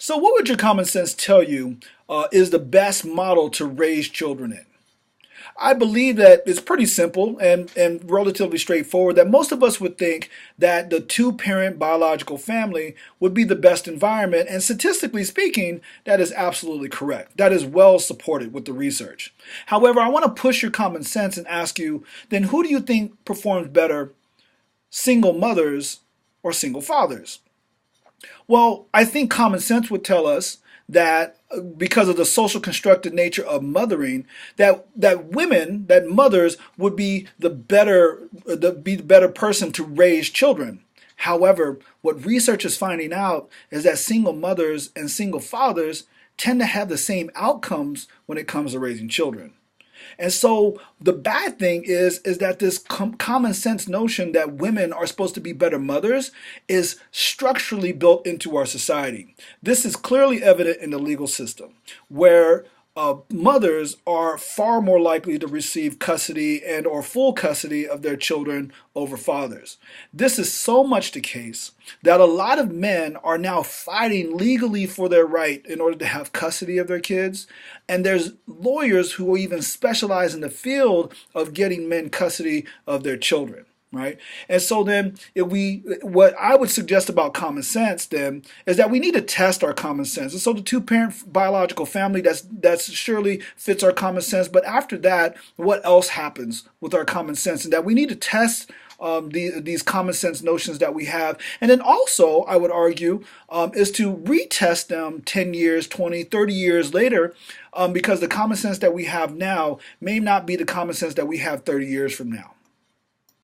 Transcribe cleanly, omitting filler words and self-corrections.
So, what would your common sense tell you is the best model to raise children in? I believe that it's pretty simple and relatively straightforward. That most of us would think that the two parent biological family would be the best environment. And statistically speaking, that is absolutely correct. That is well supported with the research. However, I want to push your common sense and ask you then who do you think performs better, single mothers or single fathers? Well, I think common sense would tell us that because of the social constructed nature of mothering, that women, that mothers would be the better person to raise children. However, what research is finding out is that single mothers and single fathers tend to have the same outcomes when it comes to raising children. And so the bad thing is that this common sense notion that women are supposed to be better mothers is structurally built into our society. This is clearly evident in the legal system, where mothers are far more likely to receive custody and or full custody of their children over fathers. This is so much the case that a lot of men are now fighting legally for their right in order to have custody of their kids. And there's lawyers who even specialize in the field of getting men custody of their children. Right. And so then what I would suggest about common sense then is that we need to test our common sense. And so the two parent biological family, that's surely fits our common sense. But after that, what else happens with our common sense? And that we need to test these common sense notions that we have. And then also, I would argue, is to retest them 10 years, 20, 30 years later, because the common sense that we have now may not be the common sense that we have 30 years from now.